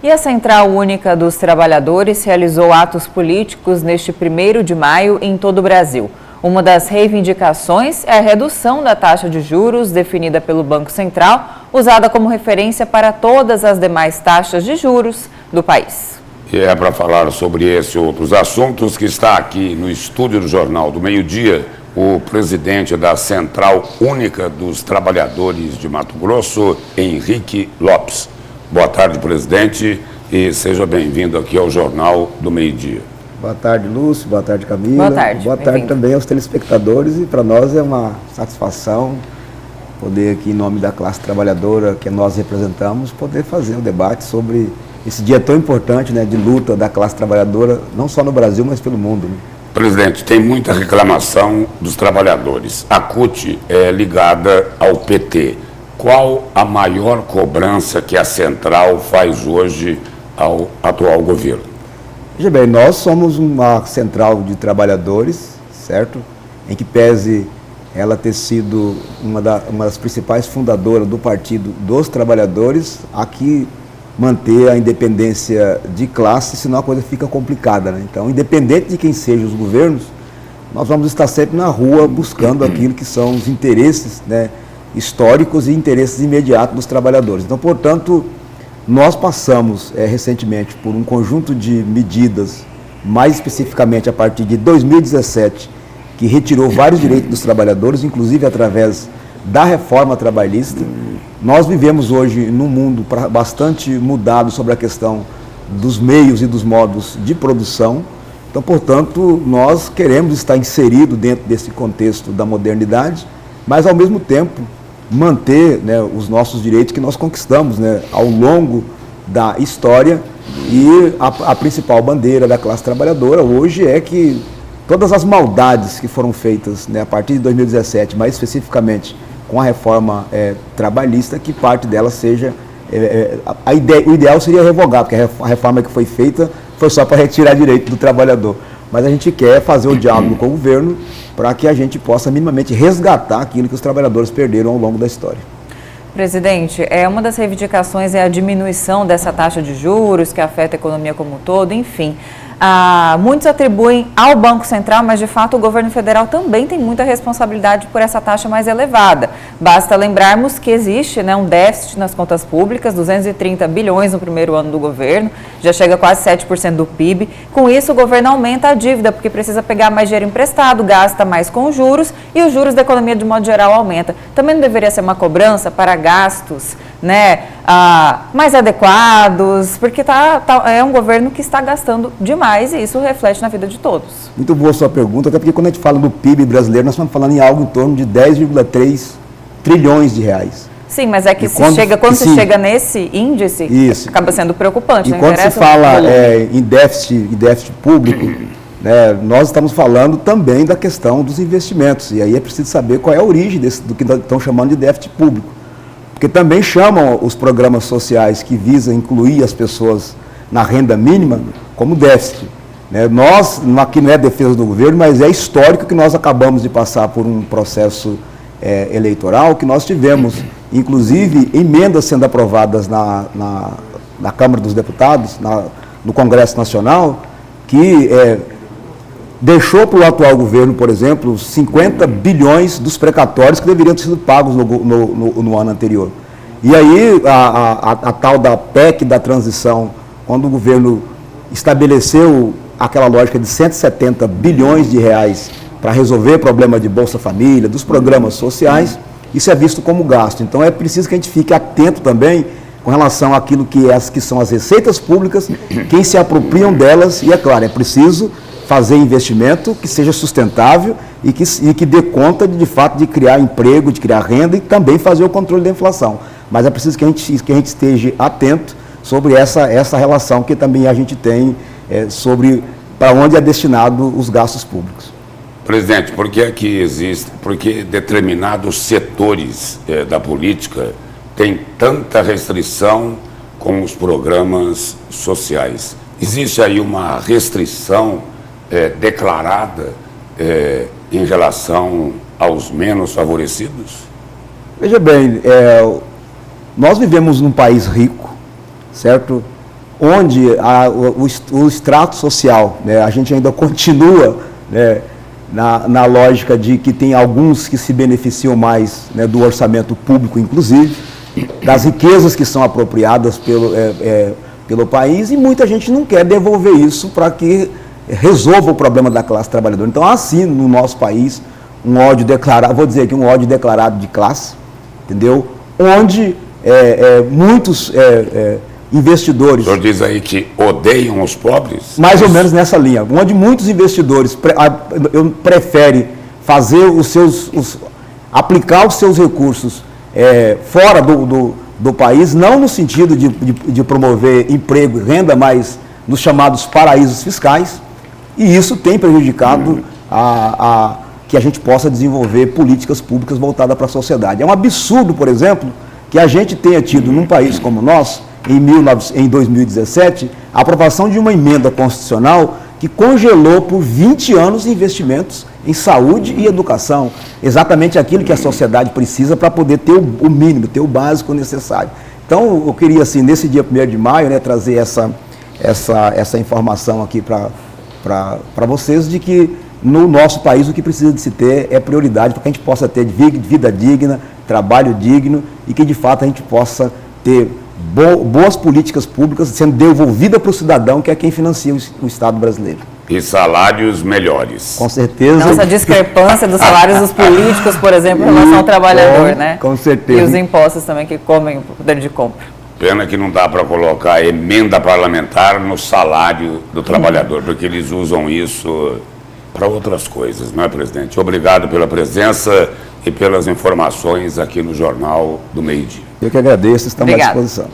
E a Central Única dos Trabalhadores realizou atos políticos neste 1º de maio em todo o Brasil. Uma das reivindicações é a redução da taxa de juros definida pelo Banco Central, usada como referência para todas as demais taxas de juros do país. E é para falar sobre esse e outros assuntos que está aqui no estúdio do Jornal do Meio-Dia o presidente da Central Única dos Trabalhadores de Mato Grosso, Henrique Lopes. Boa tarde, presidente, e seja bem-vindo aqui ao Jornal do Meio-Dia. Boa tarde, Lúcio. Boa tarde, Camila. Boa tarde. Boa tarde também aos telespectadores, e para nós é uma satisfação poder aqui, em nome da classe trabalhadora que nós representamos, poder fazer um debate sobre esse dia tão importante, né, de luta da classe trabalhadora, não só no Brasil, mas pelo mundo, né? Presidente, tem muita reclamação dos trabalhadores. A CUT é ligada ao PT. Qual a maior cobrança que a Central faz hoje ao atual governo? Veja bem, nós somos uma central de trabalhadores, certo? Em que pese ela ter sido uma das principais fundadoras do Partido dos Trabalhadores, aqui manter a independência de classe, senão a coisa fica complicada, né? Então, independente de quem sejam os governos, nós vamos estar sempre na rua buscando aquilo que são os interesses, né, históricos e interesses imediatos dos trabalhadores. Então, portanto, nós passamos recentemente por um conjunto de medidas, mais especificamente a partir de 2017, que retirou vários direitos dos trabalhadores, inclusive através da reforma trabalhista. Nós vivemos hoje num mundo bastante mudado sobre a questão dos meios e dos modos de produção. Então, portanto, nós queremos estar inseridos dentro desse contexto da modernidade, mas ao mesmo tempo manter, né, os nossos direitos que nós conquistamos, né, ao longo da história. E a principal bandeira da classe trabalhadora hoje é que todas as maldades que foram feitas, né, a partir de 2017, mais especificamente com a reforma trabalhista, que parte dela seja, o ideal seria revogar, porque a reforma que foi feita foi só para retirar direito do trabalhador. Mas a gente quer fazer o diálogo com o governo para que a gente possa minimamente resgatar aquilo que os trabalhadores perderam ao longo da história. Presidente, uma das reivindicações é a diminuição dessa taxa de juros que afeta a economia como um todo, enfim. Muitos atribuem ao Banco Central, mas de fato o governo federal também tem muita responsabilidade por essa taxa mais elevada. Basta lembrarmos que existe, né, um déficit nas contas públicas, 230 bilhões no primeiro ano do governo, já chega a quase 7% do PIB. Com isso, o governo aumenta a dívida, porque precisa pegar mais dinheiro emprestado, gasta mais com juros e os juros da economia, de modo geral, aumenta. Também não deveria ser uma cobrança para gastos, né, mais adequados, porque é um governo que está gastando demais e isso reflete na vida de todos. Muito boa a sua pergunta, até porque quando a gente fala do PIB brasileiro, nós estamos falando em algo em torno de 10,3 trilhões de reais. Sim, mas é que quando se chega nesse índice, isso acaba sendo preocupante. E quando se fala em déficit público, né, nós estamos falando também da questão dos investimentos, e aí é preciso saber qual é a origem do que estão chamando de déficit público. Porque também chamam os programas sociais que visam incluir as pessoas na renda mínima como déficit, né? Nós, aqui não é defesa do governo, mas é histórico que nós acabamos de passar por um processo eleitoral, que nós tivemos, inclusive, emendas sendo aprovadas na Câmara dos Deputados, no Congresso Nacional, que deixou para o atual governo, por exemplo, 50 bilhões dos precatórios que deveriam ter sido pagos no ano anterior. E aí, a tal da PEC da transição, quando o governo estabeleceu aquela lógica de 170 bilhões de reais para resolver o problema de Bolsa Família, dos programas sociais, isso é visto como gasto. Então, é preciso que a gente fique atento também com relação àquilo que são as receitas públicas, quem se apropriam delas, e é claro, é preciso fazer investimento que seja sustentável e que dê conta, de fato, de criar emprego, de criar renda e também fazer o controle da inflação. Mas é preciso que a gente esteja atento sobre essa relação que também a gente tem sobre para onde é destinado os gastos públicos. Presidente, por que aqui porque determinados setores da política têm tanta restrição com os programas sociais? Existe aí uma restrição declarada em relação aos menos favorecidos? Veja bem, nós vivemos num país rico, certo? onde o extrato social, né, a gente ainda continua, né, na lógica de que tem alguns que se beneficiam mais, né, do orçamento público, inclusive, das riquezas que são apropriadas pelo país, e muita gente não quer devolver isso para que resolva o problema da classe trabalhadora. Então, há sim no nosso país um ódio declarado, vou dizer aqui, um ódio declarado de classe, entendeu? Onde muitos investidores... O senhor diz aí que odeiam os pobres? Mais ou menos nessa linha, onde muitos investidores preferem fazer aplicar os seus recursos fora do país, não no sentido de promover emprego e renda, mas nos chamados paraísos fiscais, e isso tem prejudicado que a gente possa desenvolver políticas públicas voltadas para a sociedade. É um absurdo, por exemplo, que a gente tenha tido num país como o nosso, em 2017, a aprovação de uma emenda constitucional que congelou por 20 anos investimentos em saúde e educação, exatamente aquilo que a sociedade precisa para poder ter o mínimo, ter o básico necessário. Então, eu queria, assim, nesse dia 1º de maio, né, trazer essa informação aqui para vocês, de que no nosso país o que precisa de se ter é prioridade para que a gente possa ter vida digna, trabalho digno, e que de fato a gente possa ter boas políticas públicas sendo devolvida para o cidadão, que é quem financia o Estado brasileiro. E salários melhores. Com certeza. Nossa discrepância dos salários dos políticos, por exemplo, em relação ao trabalhador, né? Com certeza. E os impostos também que comem o poder de compra. Pena que não dá para colocar emenda parlamentar no salário do trabalhador, porque eles usam isso para outras coisas, não é, presidente? Obrigado pela presença e pelas informações aqui no Jornal do Meio-Dia. Eu que agradeço, estamos à disposição.